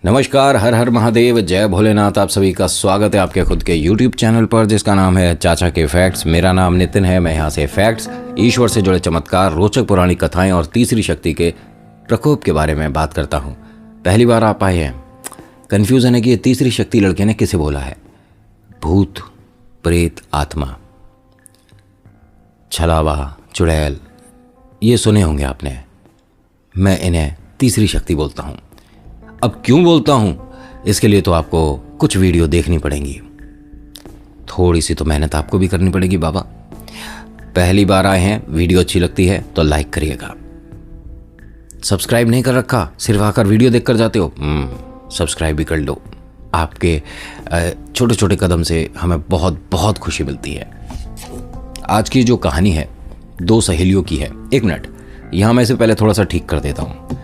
नमस्कार, हर हर महादेव, जय भोलेनाथ। आप सभी का स्वागत है आपके खुद के YouTube चैनल पर जिसका नाम है चाचा के फैक्ट्स। मेरा नाम नितिन है। मैं यहाँ से फैक्ट्स, ईश्वर से जुड़े चमत्कार, रोचक पौराणिक कथाएं और तीसरी शक्ति के प्रकोप के बारे में बात करता हूँ। पहली बार आप आए हैं, कन्फ्यूज़न है कि ये तीसरी शक्ति लड़के ने किसे बोला है। भूत, प्रेत, आत्मा, छलावा, चुड़ैल, ये सुने होंगे आपने। मैं इन्हें तीसरी शक्ति बोलता हूँ। अब क्यों बोलता हूँ, इसके लिए तो आपको कुछ वीडियो देखनी पड़ेंगी, थोड़ी सी तो मेहनत आपको भी करनी पड़ेगी बाबा। पहली बार आए हैं, वीडियो अच्छी लगती है तो लाइक करिएगा। सब्सक्राइब नहीं कर रखा, सिर्फ आकर वीडियो देख कर जाते हो, सब्सक्राइब भी कर लो। आपके छोटे छोटे कदम से हमें बहुत बहुत खुशी मिलती है। आज की जो कहानी है दो सहेलियों की है। एक मिनट, यहाँ मैं इसे पहले थोड़ा सा ठीक कर देता हूँ।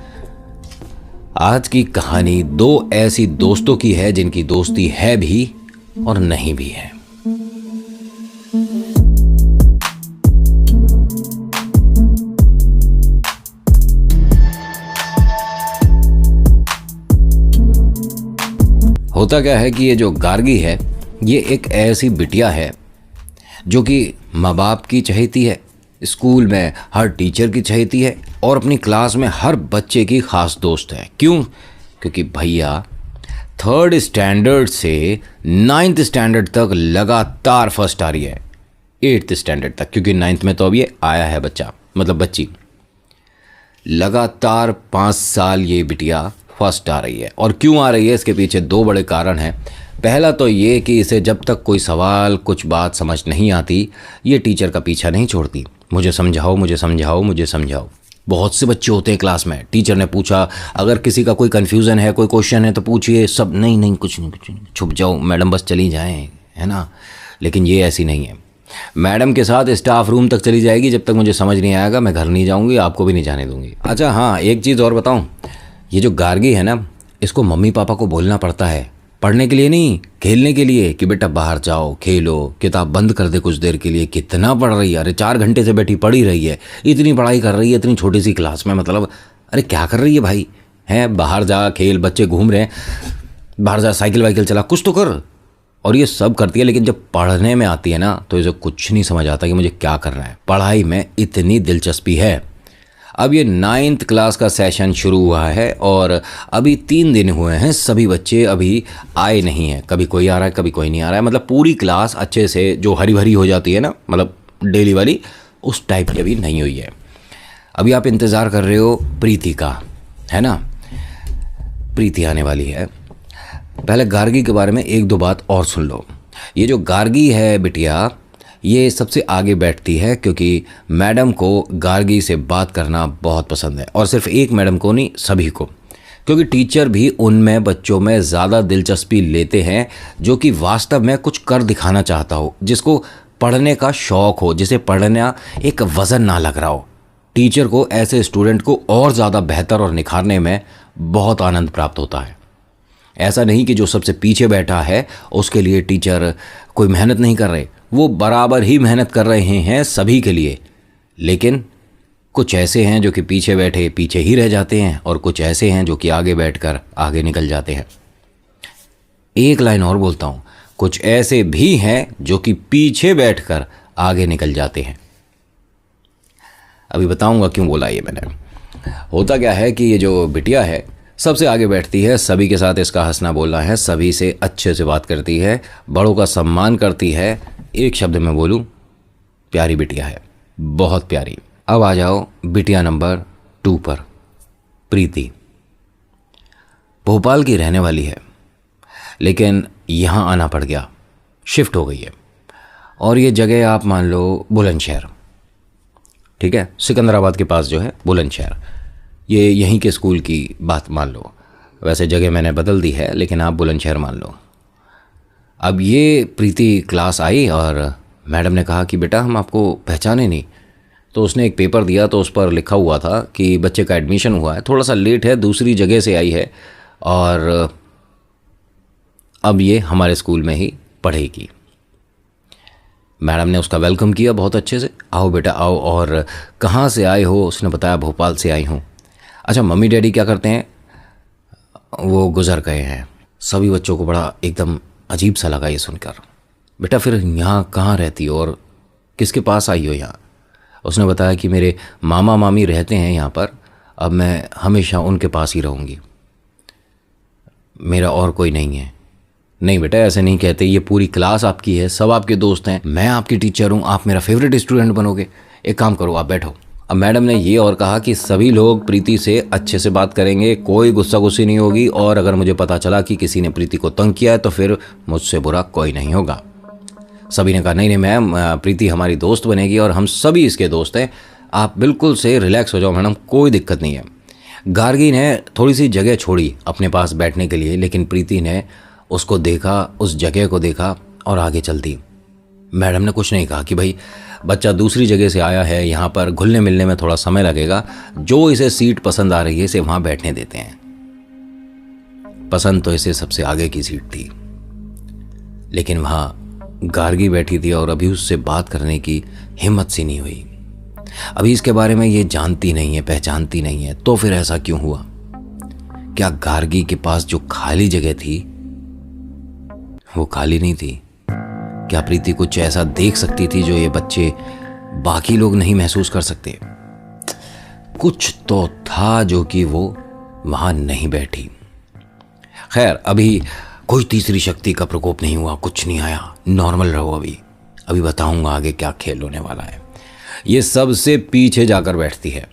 आज की कहानी दो ऐसी दोस्तों की है जिनकी दोस्ती है भी और नहीं भी है। होता क्या है कि ये जो गार्गी है, ये एक ऐसी बिटिया है जो कि माँ बाप की चहेती है, स्कूल में हर टीचर की चहेती है और अपनी क्लास में हर बच्चे की खास दोस्त है। क्यों? क्योंकि भैया 3rd स्टैंडर्ड से 9th स्टैंडर्ड तक लगातार फर्स्ट आ रही है। 8th स्टैंडर्ड तक, क्योंकि 9th में तो अब ये आया है बच्चा, मतलब बच्ची। लगातार 5 साल ये बिटिया फर्स्ट आ रही है। और क्यों आ रही है, इसके पीछे दो बड़े कारण हैं। पहला तो ये कि इसे जब तक कोई सवाल, कुछ बात समझ नहीं आती, ये टीचर का पीछा नहीं छोड़ती। मुझे समझाओ, मुझे समझाओ, मुझे समझाओ। बहुत से बच्चे होते हैं क्लास में, टीचर ने पूछा, अगर किसी का कोई कन्फ्यूज़न है, कोई क्वेश्चन है तो पूछिए। सब नहीं नहीं, कुछ नहीं, छुप जाओ मैडम, बस चली जाएं, है ना। लेकिन ये ऐसी नहीं है। मैडम के साथ स्टाफ रूम तक चली जाएगी, जब तक मुझे समझ नहीं आएगा मैं घर नहीं जाऊँगी, आपको भी नहीं जाने दूँगी। अच्छा हाँ, एक चीज़ और बताऊँ, ये जो गार्गी है ना, इसको मम्मी पापा को बोलना पड़ता है, पढ़ने के लिए नहीं, खेलने के लिए, कि बेटा बाहर जाओ, खेलो, किताब बंद कर दे कुछ देर के लिए। कितना पढ़ रही है, अरे 4 घंटे से बैठी पढ़ ही रही है, इतनी पढ़ाई कर रही है इतनी छोटी सी क्लास में, मतलब अरे क्या कर रही है भाई, हैं? बाहर जा खेल, बच्चे घूम रहे हैं, बाहर जा साइकिल वाइकिल चला, कुछ तो कर। और ये सब करती है, लेकिन जब पढ़ने में आती है ना तो इसे कुछ नहीं समझ आता कि मुझे क्या करना है। पढ़ाई में इतनी दिलचस्पी है। अब ये 9th क्लास का सेशन शुरू हुआ है और अभी 3 दिन हुए हैं, सभी बच्चे अभी आए नहीं हैं। कभी कोई आ रहा है, कभी कोई नहीं आ रहा है। मतलब पूरी क्लास अच्छे से जो हरी भरी हो जाती है ना, मतलब डेली वाली, उस टाइप की अभी नहीं हुई है। अभी आप इंतज़ार कर रहे हो प्रीति का, है ना। प्रीति आने वाली है। पहले गार्गी के बारे में 1-2 बात और सुन लो। ये जो गार्गी है बिटिया, ये सबसे आगे बैठती है क्योंकि मैडम को गार्गी से बात करना बहुत पसंद है। और सिर्फ एक मैडम को नहीं, सभी को। क्योंकि टीचर भी उनमें बच्चों में ज़्यादा दिलचस्पी लेते हैं जो कि वास्तव में कुछ कर दिखाना चाहता हो, जिसको पढ़ने का शौक़ हो, जिसे पढ़ना एक वज़न ना लग रहा हो। टीचर को ऐसे स्टूडेंट को और ज़्यादा बेहतर और निखारने में बहुत आनंद प्राप्त होता है। ऐसा नहीं कि जो सबसे पीछे बैठा है उसके लिए टीचर कोई मेहनत नहीं कर रहे, वो बराबर ही मेहनत कर रहे हैं सभी के लिए। लेकिन कुछ ऐसे हैं जो कि पीछे बैठे पीछे ही रह जाते हैं और कुछ ऐसे हैं जो कि आगे बैठकर आगे निकल जाते हैं। एक लाइन और बोलता हूँ, कुछ ऐसे भी हैं जो कि पीछे बैठकर आगे निकल जाते हैं। अभी बताऊंगा क्यों बोला ये मैंने। होता क्या है कि ये जो बिटिया है सबसे आगे बैठती है, सभी के साथ इसका हंसना बोलना है, सभी से अच्छे से बात करती है, बड़ों का सम्मान करती है। एक शब्द में बोलूं, प्यारी बिटिया है, बहुत प्यारी। अब आ जाओ बिटिया नंबर 2 पर, प्रीति। भोपाल की रहने वाली है, लेकिन यहाँ आना पड़ गया, शिफ्ट हो गई है। और ये जगह आप मान लो बुलंदशहर, ठीक है, सिकंदराबाद के पास जो है बुलंदशहर, ये यहीं के स्कूल की बात मान लो। वैसे जगह मैंने बदल दी है, लेकिन आप बुलंदशहर मान लो। अब ये प्रीति क्लास आई और मैडम ने कहा कि बेटा हम आपको पहचाने नहीं। तो उसने एक पेपर दिया, तो उस पर लिखा हुआ था कि बच्चे का एडमिशन हुआ है, थोड़ा सा लेट है, दूसरी जगह से आई है और अब ये हमारे स्कूल में ही पढ़ेगी। मैडम ने उसका वेलकम किया बहुत अच्छे से, आओ बेटा आओ, और कहाँ से आए हो, उसने बताया भोपाल से आई हूँ। अच्छा मम्मी डैडी क्या करते हैं? वो गुजर गए हैं। सभी बच्चों को बड़ा एकदम अजीब सा लगा ये सुनकर। बेटा फिर यहाँ कहाँ रहती हो और किसके पास आई हो यहाँ? उसने बताया कि मेरे मामा मामी रहते हैं यहाँ पर, अब मैं हमेशा उनके पास ही रहूँगी, मेरा और कोई नहीं है। नहीं बेटा ऐसे नहीं कहते, ये पूरी क्लास आपकी है, सब आपके दोस्त हैं, मैं आपकी टीचर हूँ, आप मेरा फेवरेट स्टूडेंट बनोगे। एक काम करो आप बैठो। अब मैडम ने ये और कहा कि सभी लोग प्रीति से अच्छे से बात करेंगे, कोई गुस्सा गुस्सी नहीं होगी, और अगर मुझे पता चला कि किसी ने प्रीति को तंग किया है तो फिर मुझसे बुरा कोई नहीं होगा। सभी ने कहा नहीं नहीं मैम, प्रीति हमारी दोस्त बनेगी और हम सभी इसके दोस्त हैं, आप बिल्कुल से रिलैक्स हो जाओ मैडम, कोई दिक्कत नहीं है। गार्गी ने थोड़ी सी जगह छोड़ी अपने पास बैठने के लिए, लेकिन प्रीति ने उसको देखा, उस जगह को देखा और आगे चल दी। मैडम ने कुछ नहीं कहा कि भाई बच्चा दूसरी जगह से आया है, यहाँ पर घुलने मिलने में थोड़ा समय लगेगा, जो इसे सीट पसंद आ रही है इसे वहाँ बैठने देते हैं। पसंद तो इसे सबसे आगे की सीट थी, लेकिन वहाँ गार्गी बैठी थी और अभी उससे बात करने की हिम्मत सी नहीं हुई। अभी इसके बारे में ये जानती नहीं है, पहचानती नहीं है, तो फिर ऐसा क्यों हुआ? क्या गार्गी के पास जो खाली जगह थी वो खाली नहीं थी? क्या प्रीति कुछ ऐसा देख सकती थी जो ये बच्चे बाकी लोग नहीं महसूस कर सकते? कुछ तो था जो कि वो वहां नहीं बैठी। खैर अभी कोई तीसरी शक्ति का प्रकोप नहीं हुआ, कुछ नहीं आया, नॉर्मल रहो। अभी बताऊंगा आगे क्या खेल होने वाला है। ये सबसे पीछे जाकर बैठती है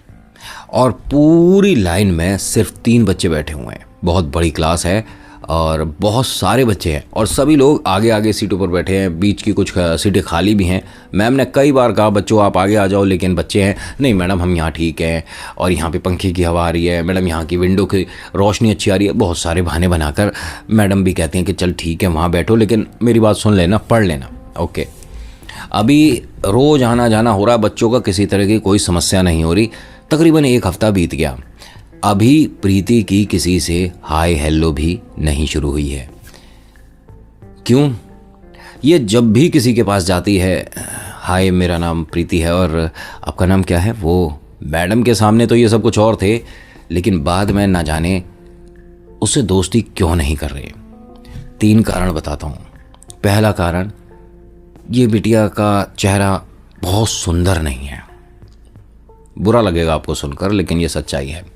और पूरी लाइन में सिर्फ 3 बच्चे बैठे हुए हैं। बहुत बड़ी क्लास है और बहुत सारे बच्चे हैं और सभी लोग आगे आगे सीटों पर बैठे हैं, बीच की कुछ सीटें खाली भी हैं। मैम ने कई बार कहा बच्चों आप आगे आ जाओ, लेकिन बच्चे हैं नहीं मैडम हम यहाँ ठीक हैं, और यहाँ पे पंखे की हवा आ रही है मैडम, यहाँ की विंडो की रोशनी अच्छी आ रही है। बहुत सारे बहाने बनाकर मैडम भी कहती हैं कि चल ठीक है वहाँ बैठो, लेकिन मेरी बात सुन लेना, पढ़ लेना। ओके, अभी रोज़ आना जाना हो रहा है बच्चों का, किसी तरह की कोई समस्या नहीं हो रही। तकरीबन 1 हफ्ता बीत गया, अभी प्रीति की किसी से हाय हेलो भी नहीं शुरू हुई है। क्यों? ये जब भी किसी के पास जाती है, हाय मेरा नाम प्रीति है और आपका नाम क्या है, वो मैडम के सामने तो ये सब कुछ और थे, लेकिन बाद में ना जाने उससे दोस्ती क्यों नहीं कर रहे। 3 कारण बताता हूँ। पहला कारण, ये बिटिया का चेहरा बहुत सुंदर नहीं है। बुरा लगेगा आपको सुनकर, लेकिन ये सच्चाई है।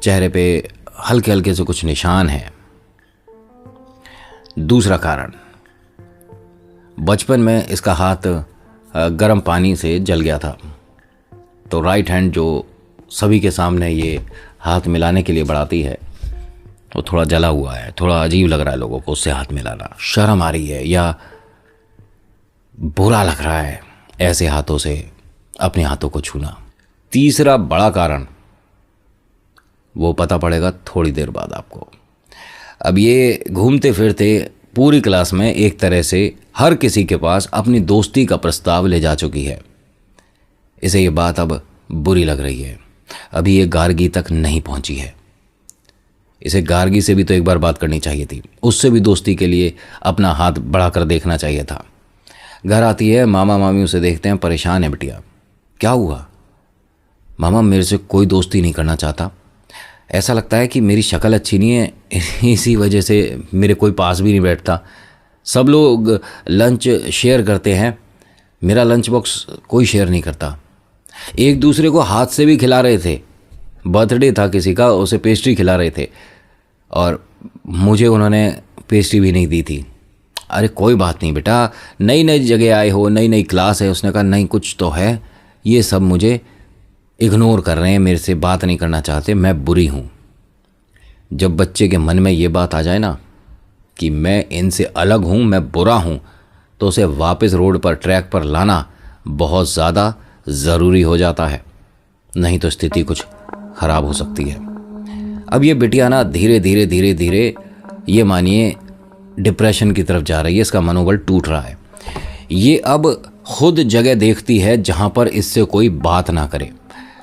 चेहरे पे हल्के हल्के से कुछ निशान हैं। दूसरा कारण, बचपन में इसका हाथ गर्म पानी से जल गया था, तो राइट हैंड जो सभी के सामने ये हाथ मिलाने के लिए बढ़ाती है वो थोड़ा जला हुआ है, थोड़ा अजीब लग रहा है लोगों को उससे हाथ मिलाना। शर्म आ रही है या बुरा लग रहा है ऐसे हाथों से अपने हाथों को छूना। तीसरा बड़ा कारण, वो पता पड़ेगा थोड़ी देर बाद आपको। अब ये घूमते फिरते पूरी क्लास में एक तरह से हर किसी के पास अपनी दोस्ती का प्रस्ताव ले जा चुकी है। इसे ये बात अब बुरी लग रही है। अभी ये गार्गी तक नहीं पहुंची है। इसे गार्गी से भी तो एक बार बात करनी चाहिए थी, उससे भी दोस्ती के लिए अपना हाथ बढ़ाकर देखना चाहिए था। घर आती है, मामा मामी उसे देखते हैं, परेशान है बिटिया। क्या हुआ? मामा मेरे से कोई दोस्ती नहीं करना चाहता, ऐसा लगता है कि मेरी शक्ल अच्छी नहीं है, इसी वजह से मेरे कोई पास भी नहीं बैठता। सब लोग लंच शेयर करते हैं, मेरा लंच बॉक्स कोई शेयर नहीं करता। एक दूसरे को हाथ से भी खिला रहे थे, बर्थडे था किसी का, उसे पेस्ट्री खिला रहे थे और मुझे उन्होंने पेस्ट्री भी नहीं दी थी। अरे कोई बात नहीं बेटा, नई नई जगह आए हो, नई नई क्लास है। उसने कहा नहीं कुछ तो है, ये सब मुझे इग्नोर कर रहे हैं, मेरे से बात नहीं करना चाहते, मैं बुरी हूँ। जब बच्चे के मन में ये बात आ जाए ना कि मैं इनसे अलग हूँ, मैं बुरा हूँ, तो उसे वापस रोड पर, ट्रैक पर लाना बहुत ज़्यादा ज़रूरी हो जाता है, नहीं तो स्थिति कुछ ख़राब हो सकती है। अब ये बिटिया ना धीरे धीरे धीरे धीरे ये मानिए डिप्रेशन की तरफ जा रही है, इसका मनोबल टूट रहा है। ये अब खुद जगह देखती है जहाँ पर इससे कोई बात ना करे।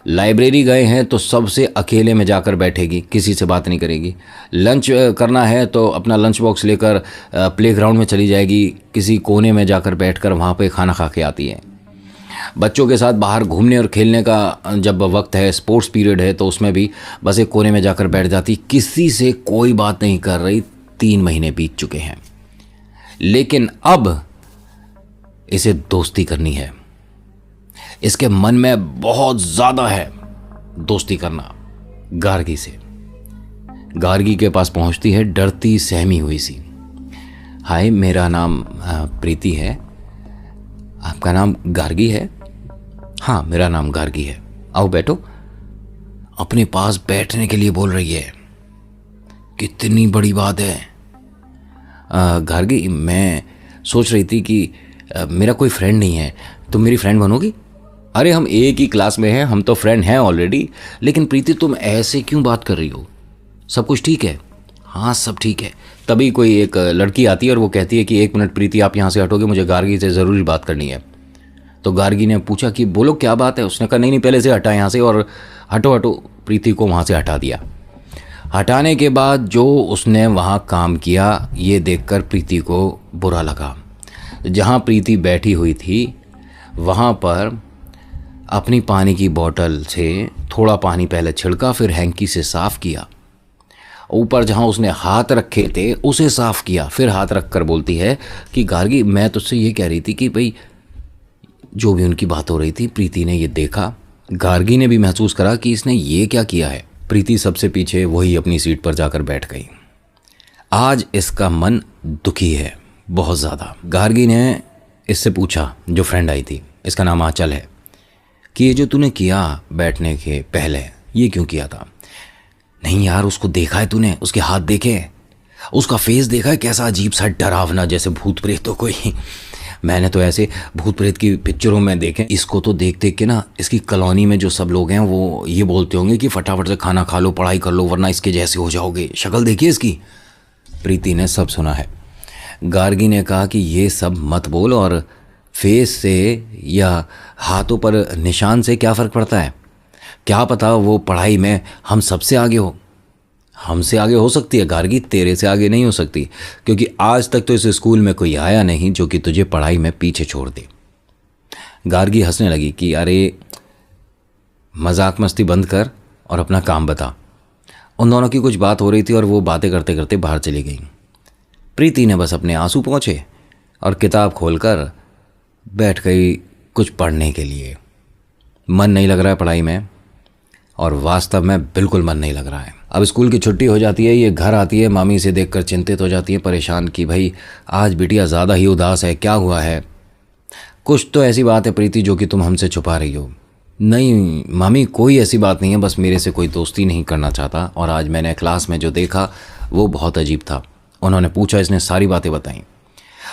लाइब्रेरी गए हैं तो सबसे अकेले में जाकर बैठेगी, किसी से बात नहीं करेगी। लंच करना है तो अपना लंच बॉक्स लेकर प्लेग्राउंड में चली जाएगी, किसी कोने में जाकर बैठकर वहाँ पे खाना खा के आती है। बच्चों के साथ बाहर घूमने और खेलने का जब वक्त है, स्पोर्ट्स पीरियड है, तो उसमें भी बस एक कोने में जाकर बैठ जाती, किसी से कोई बात नहीं कर रही। 3 महीने बीत चुके हैं, लेकिन अब इसे दोस्ती करनी है। इसके मन में बहुत ज़्यादा है दोस्ती करना गार्गी से। गार्गी के पास पहुंचती है डरती सहमी हुई सी। हाय, मेरा नाम प्रीति है। आपका नाम गार्गी है? हाँ, मेरा नाम गार्गी है। आओ बैठो। अपने पास बैठने के लिए बोल रही है। कितनी बड़ी बात है। गार्गी, मैं सोच रही थी कि मेरा कोई फ्रेंड नहीं है, तुम मेरी फ्रेंड बनोगी? अरे हम एक ही क्लास में हैं, हम तो फ्रेंड हैं ऑलरेडी। लेकिन प्रीति, तुम ऐसे क्यों बात कर रही हो? सब कुछ ठीक है? हाँ, सब ठीक है। तभी कोई एक लड़की आती है और वो कहती है कि 1 मिनट प्रीति, आप यहाँ से हटोगे, मुझे गार्गी से ज़रूरी बात करनी है। तो गार्गी ने पूछा कि बोलो क्या बात है। उसने कहा नहीं नहीं, पहले से हटा यहाँ से, और हटो हटो। प्रीति को वहाँ से हटा दिया। हटाने के बाद जो उसने वहाँ काम किया, ये देखकर प्रीति को बुरा लगा। जहाँ प्रीति बैठी हुई थी वहाँ पर अपनी पानी की बोतल से थोड़ा पानी पहले छिड़का, फिर हैंकी से साफ़ किया। ऊपर जहाँ उसने हाथ रखे थे उसे साफ़ किया, फिर हाथ रख कर बोलती है कि गार्गी, मैं तुझसे ये कह रही थी कि भाई, जो भी उनकी बात हो रही थी, प्रीति ने ये देखा। गार्गी ने भी महसूस करा कि इसने ये क्या किया है। प्रीति सबसे पीछे वही अपनी सीट पर जाकर बैठ गई। आज इसका मन दुखी है बहुत ज़्यादा। गार्गी ने इससे पूछा, जो फ्रेंड आई थी, इसका नाम आंचल है, कि ये जो तूने किया बैठने के पहले, ये क्यों किया था? नहीं यार, उसको देखा है तूने? उसके हाथ देखे? उसका फेस देखा है? कैसा अजीब सा डरावना, जैसे भूत प्रेत तो कोई। मैंने तो ऐसे भूत प्रेत की पिक्चरों में देखे। इसको तो देख देख के ना, इसकी कॉलोनी में जो सब लोग हैं वो ये बोलते होंगे कि फटाफट से खाना खा लो, पढ़ाई कर लो, वरना इसके जैसे हो जाओगे। शक्ल देखिए इसकी। प्रीति ने सब सुना है। गार्गी ने कहा कि ये सब मत बोल, और फेस से या हाथों पर निशान से क्या फ़र्क पड़ता है? क्या पता वो पढ़ाई में हम सबसे आगे हो। हमसे आगे हो सकती है गार्गी, तेरे से आगे नहीं हो सकती, क्योंकि आज तक तो इस स्कूल में कोई आया नहीं जो कि तुझे पढ़ाई में पीछे छोड़ दे। गार्गी हंसने लगी कि अरे, मजाक मस्ती बंद कर और अपना काम बता। उन दोनों की कुछ बात हो रही थी और वो बातें करते करते बाहर चली गई। प्रीति ने बस अपने आंसू पोंछे और किताब खोलकर बैठ गई कुछ पढ़ने के लिए। मन नहीं लग रहा है पढ़ाई में, और वास्तव में बिल्कुल मन नहीं लग रहा है। अब स्कूल की छुट्टी हो जाती है, ये घर आती है, मामी इसे देखकर चिंतित हो जाती है, परेशान कि भाई आज बिटिया ज़्यादा ही उदास है, क्या हुआ है? कुछ तो ऐसी बात है प्रीति जो कि तुम हमसे छुपा रही हो। नहीं मामी, कोई ऐसी बात नहीं है, बस मेरे से कोई दोस्ती नहीं करना चाहता, और आज मैंने क्लास में जो देखा वो बहुत अजीब था। उन्होंने पूछा, इसने सारी बातें बताई।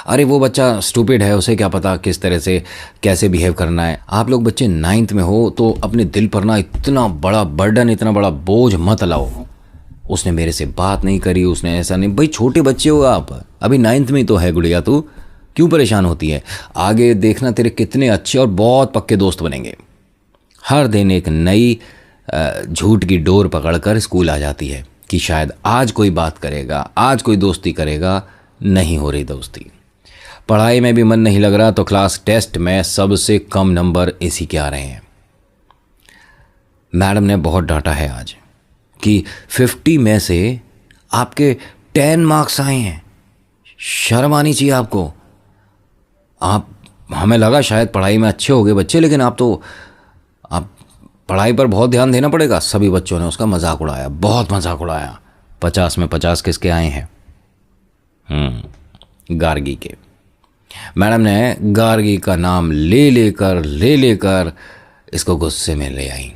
अरे वो बच्चा स्टूपिड है, उसे क्या पता किस तरह से कैसे बिहेव करना है। आप लोग बच्चे 9th में हो तो अपने दिल पर ना इतना बड़ा बर्डन, इतना बड़ा बोझ मत लाओ। उसने मेरे से बात नहीं करी, उसने ऐसा नहीं। भाई छोटे बच्चे हो आप, अभी 9th में ही तो है गुड़िया, तू क्यों परेशान होती है? आगे देखना तेरे कितने अच्छे और बहुत पक्के दोस्त बनेंगे। हर दिन एक नई झूठ की डोर पकड़कर स्कूल आ जाती है कि शायद आज कोई बात करेगा, आज कोई दोस्ती करेगा। नहीं हो रही दोस्ती। पढ़ाई में भी मन नहीं लग रहा, तो क्लास टेस्ट में सबसे कम नंबर इसी के आ रहे हैं। मैडम ने बहुत डांटा है आज कि 50 में से आपके 10 मार्क्स आए हैं। शर्म आनी चाहिए आपको। आप, हमें लगा शायद पढ़ाई में अच्छे हो गए बच्चे, लेकिन आप पढ़ाई पर बहुत ध्यान देना पड़ेगा। सभी बच्चों ने उसका मजाक उड़ाया, बहुत मजाक उड़ाया। 50 में 50 किसके आए हैं? गार्गी के। मैडम ने गार्गी का नाम ले लेकर इसको गुस्से में ले आई।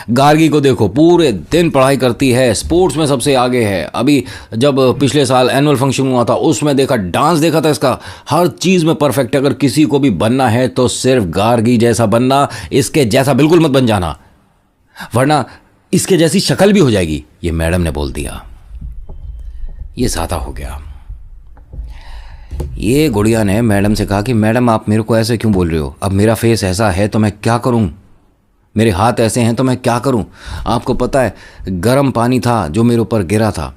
गार्गी को देखो, पूरे दिन पढ़ाई करती है, स्पोर्ट्स में सबसे आगे है। अभी जब पिछले साल एनुअल फंक्शन हुआ था उसमें देखा, डांस देखा था इसका, हर चीज़ में परफेक्ट है। अगर किसी को भी बनना है तो सिर्फ गार्गी जैसा बनना, इसके जैसा बिल्कुल मत बन जाना, वरना इसके जैसी शक्ल भी हो जाएगी। ये मैडम ने बोल दिया। ये ज़्यादा हो गया। ये गुड़िया ने मैडम से कहा कि मैडम आप मेरे को ऐसे क्यों बोल रहे हो? अब मेरा फेस ऐसा है तो मैं क्या करूं? मेरे हाथ ऐसे हैं तो मैं क्या करूं? आपको पता है गर्म पानी था जो मेरे ऊपर गिरा था।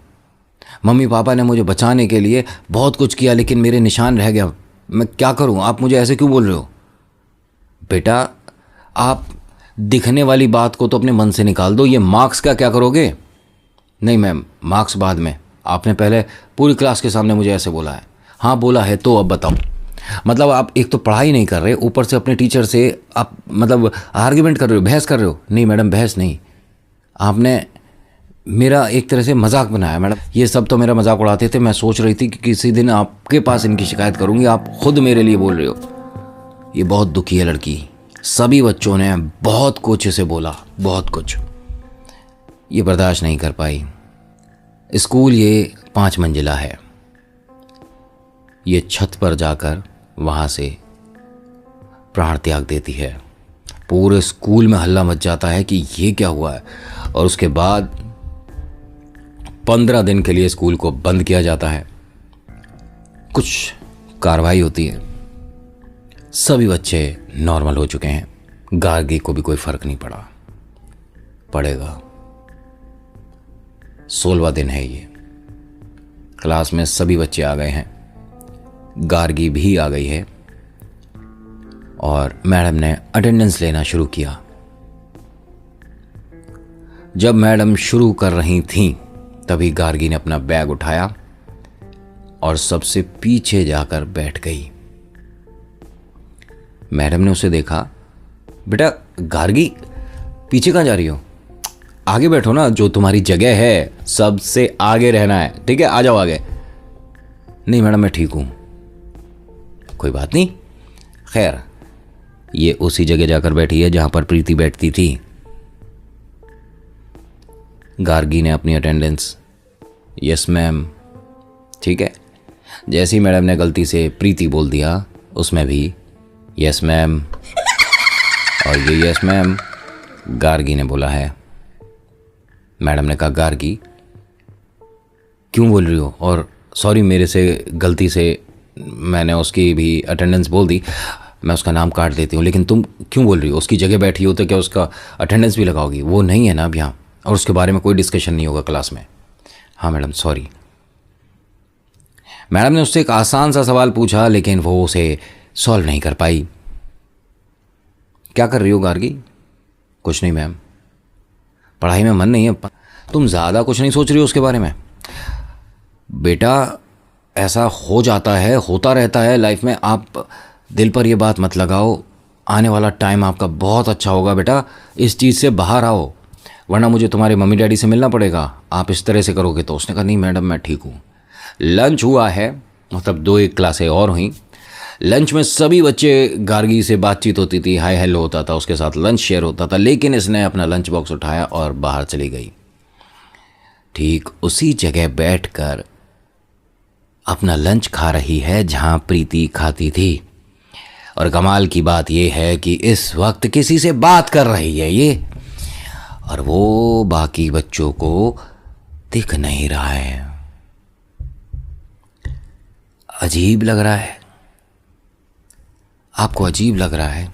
मम्मी पापा ने मुझे बचाने के लिए बहुत कुछ किया, लेकिन मेरे निशान रह गया। मैं क्या करूं? आप मुझे ऐसे क्यों बोल रहे हो? बेटा आप दिखने वाली बात को तो अपने मन से निकाल दो, ये मार्क्स का क्या करोगे? नहीं मैम, मार्क्स बाद में। आपने पहले पूरी क्लास के सामने मुझे ऐसे बोला है। हाँ बोला है, तो अब बताओ। मतलब आप एक तो पढ़ाई नहीं कर रहे, ऊपर से अपने टीचर से आप मतलब आर्ग्यूमेंट कर रहे हो, बहस कर रहे हो। नहीं मैडम, बहस नहीं, आपने मेरा एक तरह से मजाक बनाया मैडम। ये सब तो मेरा मजाक उड़ाते थे। मैं सोच रही थी कि किसी दिन आपके पास इनकी शिकायत करूंगी, आप खुद मेरे लिए बोल रहे हो। ये बहुत दुखी है लड़की। सभी बच्चों ने बहुत कुछ इसे बोला, बहुत कुछ। ये बर्दाश्त नहीं कर पाई। स्कूल ये 5 मंजिला है। ये छत पर जाकर वहाँ से प्राण त्याग देती है। पूरे स्कूल में हल्ला मच जाता है कि ये क्या हुआ है, और उसके बाद 15 दिन के लिए स्कूल को बंद किया जाता है। कुछ कार्रवाई होती है। सभी बच्चे नॉर्मल हो चुके हैं। गार्गी को भी कोई फर्क नहीं पड़ा। पड़ेगा। 16वां दिन है ये। क्लास में सभी बच्चे आ गए हैं, गार्गी भी आ गई है, और मैडम ने अटेंडेंस लेना शुरू किया। जब मैडम शुरू कर रही थीं, तभी गार्गी ने अपना बैग उठाया और सबसे पीछे जाकर बैठ गई। मैडम ने उसे देखा। बेटा गार्गी, पीछे कहाँ जा रही हो? आगे बैठो ना, जो तुम्हारी जगह है, सबसे आगे रहना है, ठीक है? आ जाओ आगे। नहीं मैडम, मैं ठीक हूं। कोई बात नहीं। खैर, ये उसी जगह जाकर बैठी है जहां पर प्रीति बैठती थी। गार्गी ने अपनी अटेंडेंस, यस मैम, ठीक है। जैसे ही मैडम ने गलती से प्रीति बोल दिया, उसमें भी यस मैम, और ये यस मैम गार्गी ने बोला है। मैडम ने कहा, गार्गी क्यों बोल रही हो? और सॉरी, मेरे से गलती से मैंने उसकी भी अटेंडेंस बोल दी, मैं उसका नाम काट देती हूँ, लेकिन तुम क्यों बोल रही हो? उसकी जगह बैठी हो तो क्या उसका अटेंडेंस भी लगाओगी? वो नहीं है ना अब यहाँ, और उसके बारे में कोई डिस्कशन नहीं होगा क्लास में। हाँ मैडम, सॉरी। मैडम ने उससे एक आसान सा सवाल पूछा, लेकिन वो उसे सॉल्व नहीं कर पाई। क्या कर रही हो गार्गी? कुछ नहीं मैम, पढ़ाई में मन नहीं है। तुम ज़्यादा कुछ नहीं सोच रही हो उसके बारे में? बेटा ऐसा हो जाता है, होता रहता है लाइफ में। आप दिल पर यह बात मत लगाओ। आने वाला टाइम आपका बहुत अच्छा होगा बेटा। इस चीज़ से बाहर आओ, वरना मुझे तुम्हारे मम्मी डैडी से मिलना पड़ेगा। आप इस तरह से करोगे तो। उसने कहा, नहीं मैडम, मैं ठीक हूँ। लंच हुआ है, मतलब 2-1 क्लासें और हुई। लंच में सभी बच्चे, गार्गी से बातचीत होती थी, हाय हेलो होता था, उसके साथ लंच शेयर होता था, लेकिन इसने अपना लंच बॉक्स उठाया और बाहर चली गई। ठीक उसी जगह बैठकर अपना लंच खा रही है जहां प्रीति खाती थी। और कमाल की बात यह है कि इस वक्त किसी से बात कर रही है ये, और वो बाकी बच्चों को दिख नहीं रहा है। अजीब लग रहा है आपको? अजीब लग रहा है?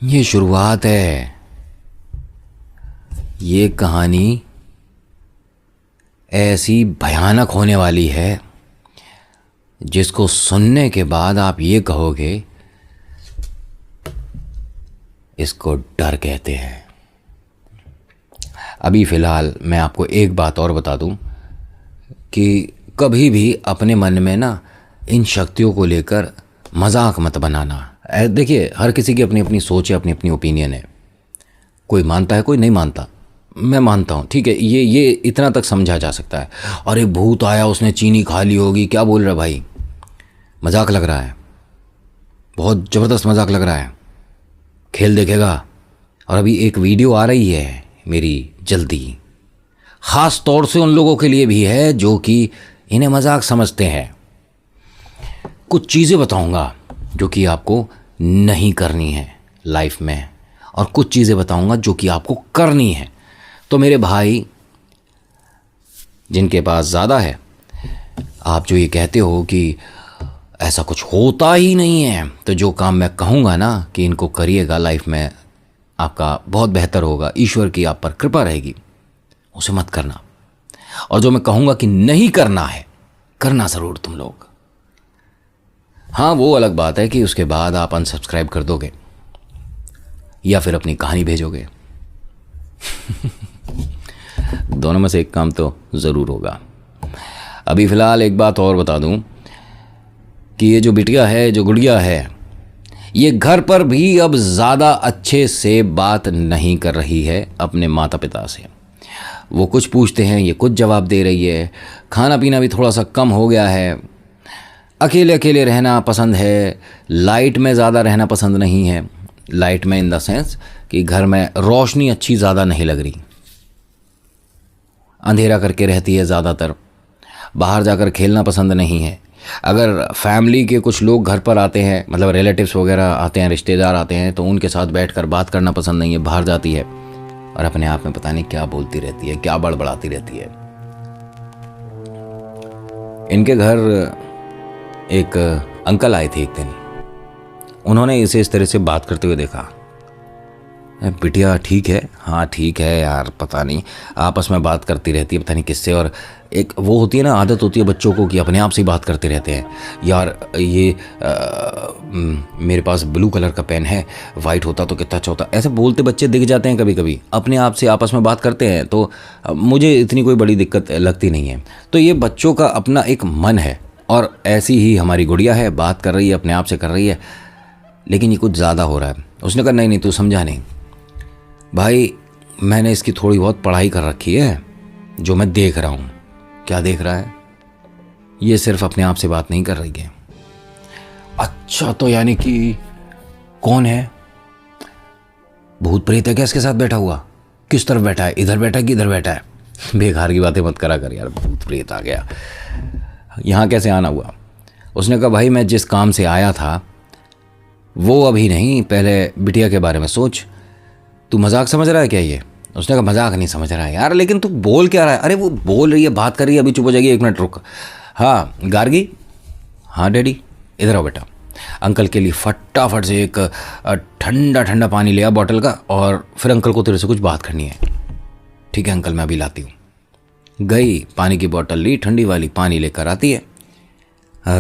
ये शुरुआत है। ये कहानी ऐसी भयानक होने वाली है जिसको सुनने के बाद आप ये कहोगे, इसको डर कहते हैं। अभी फ़िलहाल मैं आपको एक बात और बता दूं कि कभी भी अपने मन में ना इन शक्तियों को लेकर मजाक मत बनाना। देखिए, हर किसी की अपनी अपनी सोच है, अपनी अपनी ओपिनियन है। कोई मानता है, कोई नहीं मानता। मैं मानता हूँ, ठीक है, ये इतना तक समझा जा सकता है। अरे भूत आया, उसने चीनी खा ली होगी, क्या बोल रहा भाई? मजाक लग रहा है, बहुत ज़बरदस्त मजाक लग रहा है। खेल देखेगा। और अभी एक वीडियो आ रही है मेरी जल्दी, ख़ास तौर से उन लोगों के लिए भी है जो कि इन्हें मजाक समझते हैं। कुछ चीज़ें बताऊंगा जो कि आपको नहीं करनी है लाइफ में, और कुछ चीज़ें बताऊंगा जो कि आपको करनी है। तो मेरे भाई जिनके पास ज़्यादा है, आप जो ये कहते हो कि ऐसा कुछ होता ही नहीं है, तो जो काम मैं कहूँगा ना कि इनको करिएगा, लाइफ में आपका बहुत बेहतर होगा, ईश्वर की आप पर कृपा रहेगी, उसे मत करना। और जो मैं कहूँगा कि नहीं करना है, करना ज़रूर तुम लोग। हाँ, वो अलग बात है कि उसके बाद आप अनसब्सक्राइब कर दोगे या फिर अपनी कहानी भेजोगे। दोनों में से एक काम तो ज़रूर होगा। अभी फ़िलहाल एक बात और बता दूं कि ये जो बिटिया है, जो गुड़िया है, ये घर पर भी अब ज़्यादा अच्छे से बात नहीं कर रही है अपने माता पिता से। वो कुछ पूछते हैं, ये कुछ जवाब दे रही है। खाना पीना भी थोड़ा सा कम हो गया है। अकेले अकेले रहना पसंद है। लाइट में ज़्यादा रहना पसंद नहीं है। लाइट में इन द सेंस कि घर में रोशनी अच्छी ज़्यादा नहीं लग रही, अंधेरा करके रहती है ज़्यादातर। बाहर जाकर खेलना पसंद नहीं है। अगर फैमिली के कुछ लोग घर पर आते हैं, मतलब रिलेटिव्स वगैरह आते हैं, रिश्तेदार आते हैं, तो उनके साथ बैठकर बात करना पसंद नहीं है। बाहर जाती है और अपने आप में पता नहीं क्या बोलती रहती है, क्या बड़बड़ाती रहती है। इनके घर एक अंकल आए थे एक दिन। उन्होंने इसे इस तरह से बात करते हुए देखा। बिटिया ठीक है? हाँ ठीक है यार, पता नहीं आपस में बात करती रहती है, पता नहीं किससे। और एक वो होती है ना, आदत होती है बच्चों को कि अपने आप से ही बात करते रहते हैं। यार ये मेरे पास ब्लू कलर का पेन है, वाइट होता तो कितना अच्छा होता। ऐसे बोलते बच्चे दिख जाते हैं कभी कभी, अपने आप से आपस में बात करते हैं। तो मुझे इतनी कोई बड़ी दिक्कत लगती नहीं है। तो ये बच्चों का अपना एक मन है, और ऐसी ही हमारी गुड़िया है, बात कर रही है, अपने आप से कर रही है। लेकिन ये कुछ ज़्यादा हो रहा है। उसने कहा नहीं तू समझा नहीं भाई, मैंने इसकी थोड़ी बहुत पढ़ाई कर रखी है, जो मैं देख रहा हूँ। क्या देख रहा है? ये सिर्फ अपने आप से बात नहीं कर रही है। अच्छा, तो यानी कि कौन है? भूत प्रेत है क्या इसके साथ बैठा हुआ? किस तरफ बैठा है? इधर बैठा है कि इधर बैठा है? बेकार की बातें मत करा कर यार, भूत प्रेत आ गया, यहाँ कैसे आना हुआ? उसने कहा भाई मैं जिस काम से आया था वो अभी नहीं, पहले बिटिया के बारे में सोच। तू मजाक समझ रहा है क्या ये? उसने कहा मजाक नहीं समझ रहा है यार, लेकिन तू बोल क्या रहा है? अरे वो बोल रही है, बात कर रही है, अभी चुप हो जाएगी, 1 मिनट रुक। हाँ गार्गी? हाँ डैडी। इधर आओ बेटा। अंकल के लिए फटाफट से एक ठंडा ठंडा पानी लिया बॉटल का, और फिर अंकल को तेरे से कुछ बात करनी है। ठीक है अंकल, मैं अभी लाती हूँ। गई, पानी की बोतल ली, ठंडी वाली पानी लेकर आती है।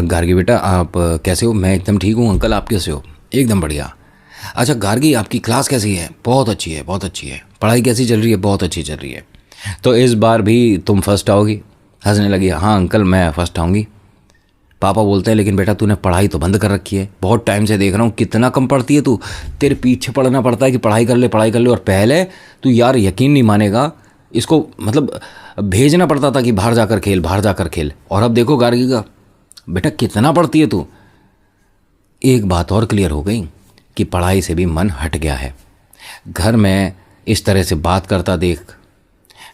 गार्गी बेटा आप कैसे हो? मैं एकदम ठीक हूँ अंकल, आप कैसे हो? एकदम बढ़िया। अच्छा गार्गी आपकी क्लास कैसी है? बहुत अच्छी है, बहुत अच्छी है। पढ़ाई कैसी चल रही है? बहुत अच्छी चल रही है। तो इस बार भी तुम फर्स्ट आओगी? हंसने लगी। हाँ अंकल मैं फर्स्ट आऊँगी। पापा बोलते हैं लेकिन बेटा तूने पढ़ाई तो बंद कर रखी है, बहुत टाइम से देख रहा हूँ, कितना कम पढ़ती है तू। तेरे पीछे पढ़ना पड़ता है कि पढ़ाई कर ले पढ़ाई कर ले। और पहले तू यार यकीन नहीं मानेगा, इसको मतलब भेजना पड़ता था कि बाहर जाकर खेल, बाहर जाकर खेल। और अब देखो गार्गी का, बेटा कितना पढ़ती है तू। एक बात और क्लियर हो गई कि पढ़ाई से भी मन हट गया है। घर में इस तरह से बात करता देख।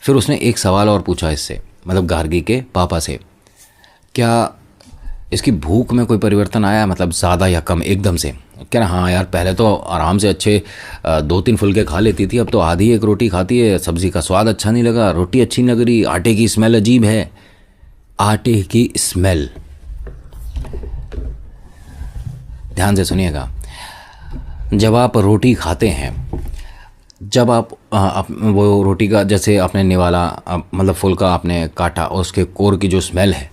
फिर उसने एक सवाल और पूछा इससे, मतलब गार्गी के पापा से, क्या इसकी भूख में कोई परिवर्तन आया, मतलब ज़्यादा या कम एकदम से? क्या ना, हाँ यार पहले तो आराम से अच्छे 2-3 फुलके खा लेती थी, अब तो आधी एक रोटी खाती है। सब्ज़ी का स्वाद अच्छा नहीं लगा, रोटी अच्छी नहीं लग रही, आटे की स्मेल अजीब है। आटे की स्मेल, ध्यान से सुनिएगा। जब आप रोटी खाते हैं, जब आप वो रोटी का जैसे आपने निवाला, मतलब फुल्का आपने काटा और उसके कोर की जो स्मेल है,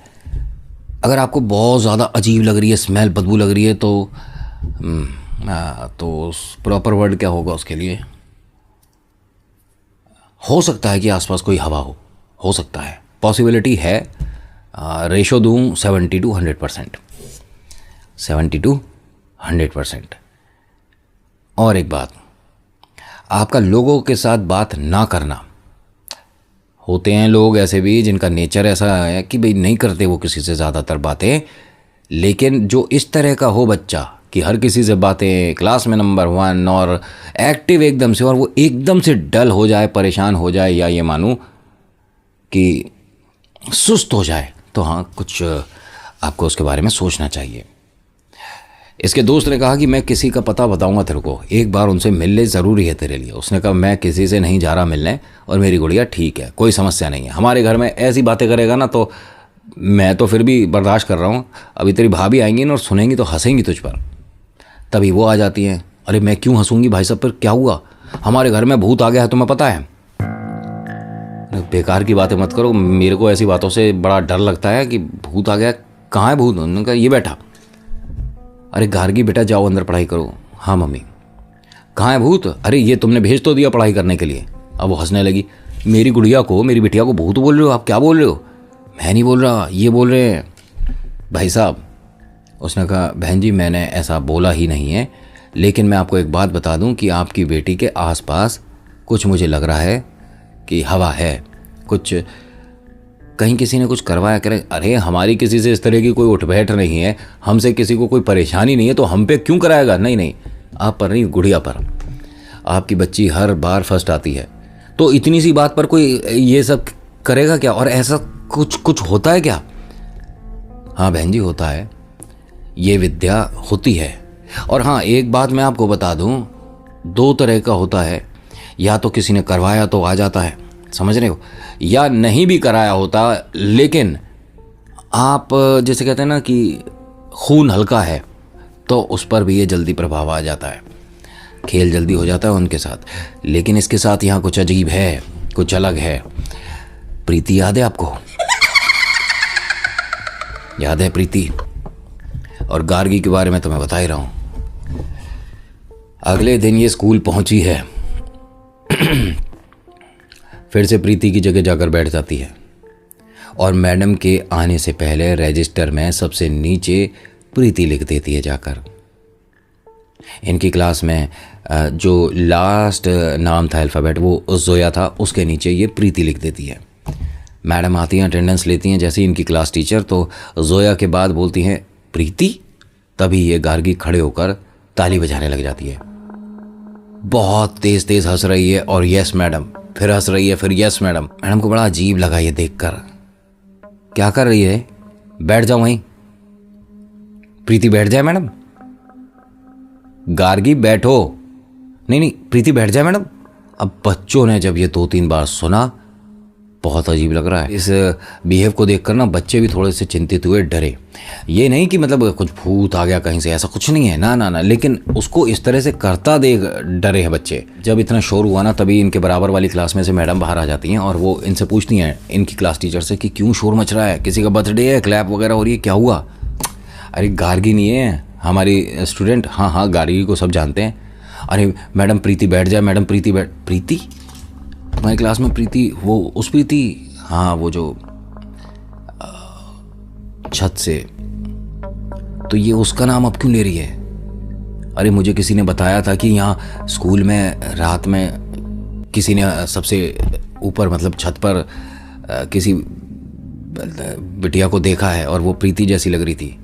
अगर आपको बहुत ज़्यादा अजीब लग रही है स्मेल, बदबू लग रही है, तो प्रॉपर वर्ड क्या होगा उसके लिए? हो सकता है कि आसपास कोई हवा हो सकता है, पॉसिबिलिटी है। रेशो दूँ 70 to 100%, 70 to 100%। और एक बात, आपका लोगों के साथ बात ना करना। होते हैं लोग ऐसे भी जिनका नेचर ऐसा है कि भाई नहीं करते वो किसी से ज़्यादातर बातें, लेकिन जो इस तरह का हो बच्चा कि हर किसी से बातें, क्लास में नंबर 1 और एक्टिव एकदम से, और वो एकदम से डल हो जाए, परेशान हो जाए, या ये मानूं कि सुस्त हो जाए, तो हाँ कुछ आपको उसके बारे में सोचना चाहिए। इसके दोस्त ने कहा कि मैं किसी का पता बताऊंगा तेरे को, एक बार उनसे मिलने ज़रूरी है तेरे लिए। उसने कहा मैं किसी से नहीं जा रहा मिलने, और मेरी गुड़िया ठीक है, कोई समस्या नहीं है। हमारे घर में ऐसी बातें करेगा ना तो मैं तो फिर भी बर्दाश्त कर रहा हूँ, अभी तेरी भाभी आएंगी ना और सुनेंगी तो हंसेंगी तुझ पर। तभी वो आ जाती हैं, अरे मैं क्यों हंसूंगी भाई साहब, पर क्या हुआ? हमारे घर में भूत आ गया है, तुम्हें पता है? बेकार की बातें मत करो, मेरे को ऐसी बातों से बड़ा डर लगता है कि भूत आ गया। कहाँ है भूत? उन्होंने कहा ये बैठा। अरे गार्गी बेटा जाओ अंदर पढ़ाई करो। हाँ मम्मी। कहाँ है भूत? अरे ये तुमने भेज तो दिया पढ़ाई करने के लिए। अब वो हंसने लगी। मेरी गुड़िया को, मेरी बिटिया को भूत बोल रहे हो? आप क्या बोल रहे हो? मैं नहीं बोल रहा, ये बोल रहे हैं भाई साहब। उसने कहा बहन जी मैंने ऐसा बोला ही नहीं है, लेकिन मैं आपको एक बात बता दूं कि आपकी बेटी के आसपास कुछ मुझे लग रहा है कि हवा है, कुछ कहीं किसी ने कुछ करवाया करे। अरे हमारी किसी से इस तरह की कोई उठ बैठ नहीं है, हमसे किसी को कोई परेशानी नहीं है, तो हम पे क्यों कराएगा? नहीं नहीं, आप पर नहीं, गुड़िया पर। आपकी बच्ची हर बार फर्स्ट आती है, तो इतनी सी बात पर कोई ये सब करेगा क्या? और ऐसा कुछ कुछ होता है क्या? हाँ बहन जी होता है, ये विद्या होती है। और हाँ एक बात मैं आपको बता दूं, दो तरह का होता है, या तो किसी ने करवाया तो आ जाता है, समझ रहे हो, या नहीं भी कराया होता, लेकिन आप जैसे कहते हैं ना कि खून हल्का है, तो उस पर भी ये जल्दी प्रभाव आ जाता है, खेल जल्दी हो जाता है उनके साथ। लेकिन इसके साथ यहाँ कुछ अजीब है, कुछ अलग है। प्रीति याद है आपको? याद है प्रीति? और गार्गी के बारे में तो मैं बता ही रहा हूं। अगले दिन ये स्कूल पहुंची है। फिर से प्रीति की जगह जाकर बैठ जाती है और मैडम के आने से पहले रजिस्टर में सबसे नीचे प्रीति लिख देती है जाकर। इनकी क्लास में जो लास्ट नाम था अल्फ़ाबेट वो जोया था, उसके नीचे ये प्रीति लिख देती है। मैडम आती हैं, अटेंडेंस लेती हैं जैसे ही इनकी क्लास टीचर, तो जोया के बाद बोलती हैं प्रीति। तभी ये गार्गी खड़े होकर ताली बजाने लग जाती है। बहुत तेज तेज हंस रही है और यस मैडम, फिर हंस रही है, फिर यस मैडम। मैडम को बड़ा अजीब लगा ये देखकर। क्या कर रही है? बैठ जाओ वहीं। प्रीति बैठ जाए मैडम। गार्गी बैठो। नहीं नहीं प्रीति बैठ जाए मैडम। अब बच्चों ने जब ये 2-3 बार सुना, बहुत अजीब लग रहा है। इस बिहेव को देखकर ना बच्चे भी थोड़े से चिंतित हुए, डरे। ये नहीं कि मतलब कुछ भूत आ गया कहीं से, ऐसा कुछ नहीं है, ना ना ना, लेकिन उसको इस तरह से करता देख डरे हैं बच्चे। जब इतना शोर हुआ ना, तभी इनके बराबर वाली क्लास में से मैडम बाहर आ जाती हैं और वो इनसे पूछती हैं, इनकी क्लास टीचर से, कि क्यों शोर मच रहा है? किसी का बर्थडे है? क्लैप वगैरह हो रही है? क्या हुआ? अरे गार्गी नहीं है हमारी स्टूडेंट। हाँ हाँ गार्गी को सब जानते हैं। अरे मैडम प्रीति बैठ जाए, मैडम प्रीति बैठ। प्रीति? हमारी क्लास में प्रीति, वो उस प्रीति? हाँ वो जो छत से। तो ये उसका नाम अब क्यों ले रही है? अरे मुझे किसी ने बताया था कि यहाँ स्कूल में रात में किसी ने सबसे ऊपर मतलब छत पर किसी बिटिया को देखा है और वो प्रीति जैसी लग रही थी।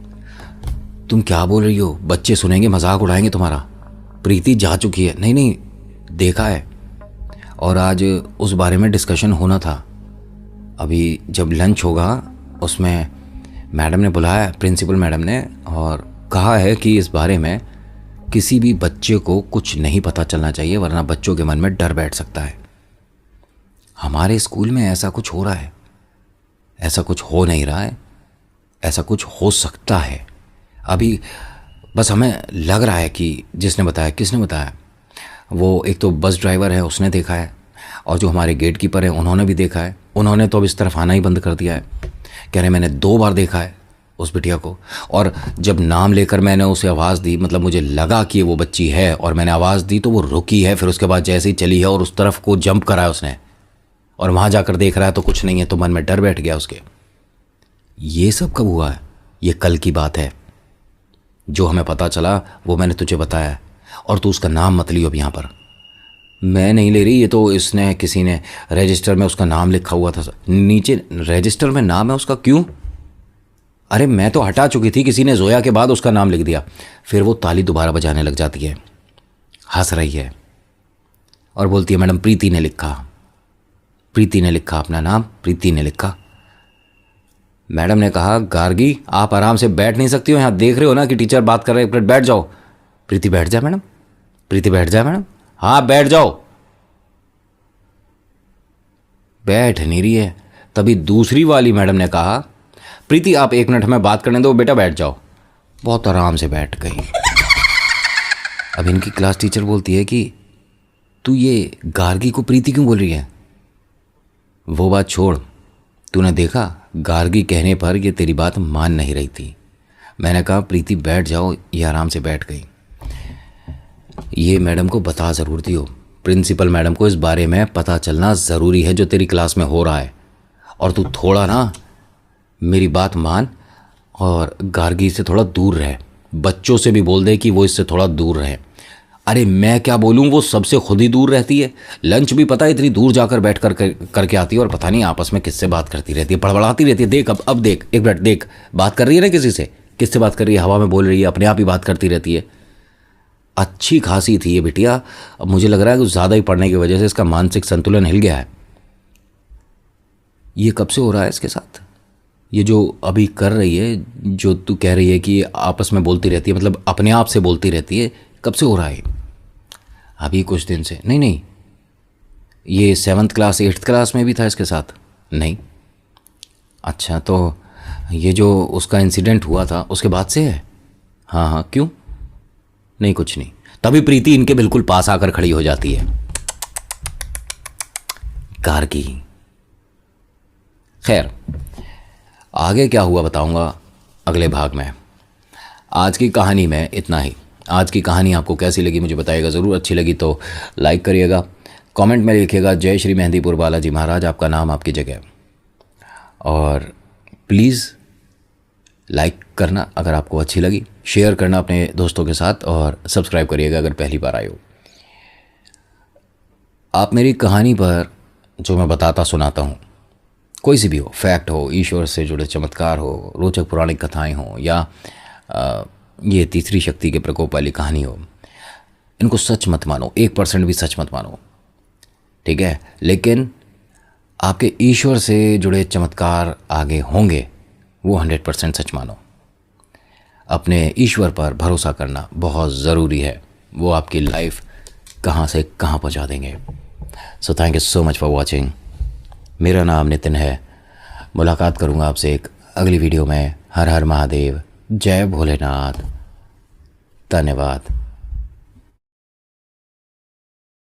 तुम क्या बोल रही हो? बच्चे सुनेंगे, मजाक उड़ाएंगे तुम्हारा। प्रीति जा चुकी है। नहीं नहीं देखा है, और आज उस बारे में डिस्कशन होना था। अभी जब लंच होगा उसमें मैडम ने बुलाया, प्रिंसिपल मैडम ने, और कहा है कि इस बारे में किसी भी बच्चे को कुछ नहीं पता चलना चाहिए, वरना बच्चों के मन में डर बैठ सकता है। हमारे स्कूल में ऐसा कुछ हो रहा है, ऐसा कुछ हो नहीं रहा है, ऐसा कुछ हो सकता है। अभी बस हमें लग रहा है कि जिसने बताया, किसने बताया, वो एक तो बस ड्राइवर है उसने देखा है, और जो हमारे गेट कीपर हैं उन्होंने भी देखा है। उन्होंने तो अब इस तरफ आना ही बंद कर दिया है। कह रहे मैंने 2 बार देखा है उस बिटिया को, और जब नाम लेकर मैंने उसे आवाज़ दी, मतलब मुझे लगा कि वो बच्ची है और मैंने आवाज़ दी तो वो रुकी है, फिर उसके बाद जैसे ही चली है और उस तरफ को जंप करा है उसने, और वहाँ जाकर देख रहा है तो कुछ नहीं है, तो मन में डर बैठ गया उसके। ये सब कब हुआ है? ये कल की बात है। जो हमें पता चला वो मैंने तुझे बताया, और तू उसका नाम मत लियो अब यहाँ पर। मैं नहीं ले रही, ये तो इसने किसी ने रजिस्टर में उसका नाम लिखा हुआ था नीचे। रजिस्टर में नाम है उसका? क्यों? अरे मैं तो हटा चुकी थी, किसी ने जोया के बाद उसका नाम लिख दिया। फिर वो ताली दोबारा बजाने लग जाती है, हंस रही है और बोलती है मैडम प्रीति ने लिखा, प्रीति ने लिखा अपना नाम, प्रीति ने लिखा। मैडम ने कहा गार्गी आप आराम से बैठ नहीं सकती हो? यहाँ देख रहे हो ना कि टीचर बात कर रहे हैं, बैठ जाओ। प्रीति बैठ जाए मैडम, प्रीति बैठ जाए मैडम। हाँ बैठ जाओ। बैठ नहीं रही है। तभी दूसरी वाली मैडम ने कहा प्रीति आप 1 मिनट हमें बात करने दो, बेटा बैठ जाओ। बहुत आराम से बैठ गई। अब इनकी क्लास टीचर बोलती है कि तू ये गार्गी को प्रीति क्यों बोल रही है? वो बात छोड़, तूने देखा गार्गी कहने पर ये तेरी बात मान नहीं रही थी, मैंने कहा प्रीति बैठ जाओ, ये आराम से बैठ गई। ये मैडम को बता ज़रूर दियो, प्रिंसिपल मैडम को इस बारे में पता चलना ज़रूरी है जो तेरी क्लास में हो रहा है। और तू थोड़ा ना मेरी बात मान और गार्गी से थोड़ा दूर रहे। बच्चों से भी बोल दे कि वो इससे थोड़ा दूर रहे। अरे मैं क्या बोलूँ, वो सबसे खुद ही दूर रहती है। लंच भी पता है इतनी दूर जाकर बैठ करके आती है और पता नहीं आपस में किससे बात करती रहती है, बड़बड़ाती रहती है। देख अब देख, एक मिनट देख, बात कर रही है ना किसी से, किससे बात कर रही है, हवा में बोल रही है, अपने आप ही बात करती रहती है। अच्छी खासी थी ये बिटिया, अब मुझे लग रहा है कि ज़्यादा ही पढ़ने की वजह से इसका मानसिक संतुलन हिल गया है। ये कब से हो रहा है इसके साथ? ये जो अभी कर रही है, जो तू कह रही है कि आपस में बोलती रहती है, मतलब अपने आप से बोलती रहती है, कब से हो रहा है? अभी कुछ दिन से? नहीं नहीं, ये 7th क्लास 8th क्लास में भी था इसके साथ? नहीं। अच्छा, तो ये जो उसका इंसिडेंट हुआ था उसके बाद से है? हाँ हाँ, क्यों? नहीं कुछ नहीं। तभी प्रीति इनके बिल्कुल पास आकर खड़ी हो जाती है। गार्गी। खैर, आगे क्या हुआ बताऊंगा अगले भाग में। आज की कहानी में इतना ही। आज की कहानी आपको कैसी लगी मुझे बताइएगा ज़रूर। अच्छी लगी तो लाइक करिएगा, कमेंट में लिखिएगा जय श्री मेहंदीपुर बालाजी महाराज, आपका नाम आपकी जगह। और प्लीज़ लाइक करना अगर आपको अच्छी लगी, शेयर करना अपने दोस्तों के साथ, और सब्सक्राइब करिएगा अगर पहली बार आए हो। आप मेरी कहानी पर जो मैं बताता सुनाता हूँ, कोई सी भी हो, फैक्ट हो, ईश्वर से जुड़े चमत्कार हो, रोचक पौराणिक कथाएं हो, या ये तीसरी शक्ति के प्रकोप वाली कहानी हो, इनको सच मत मानो, 1% भी सच मत मानो, ठीक है? लेकिन आपके ईश्वर से जुड़े चमत्कार आगे होंगे, वो 100% सच मानो। अपने ईश्वर पर भरोसा करना बहुत ज़रूरी है, वो आपकी लाइफ कहाँ से कहाँ पहुँचा देंगे। So thank you so much for watching. मेरा नाम नितिन है। मुलाकात करूँगा आपसे एक अगली वीडियो में। हर हर महादेव, जय भोलेनाथ, धन्यवाद।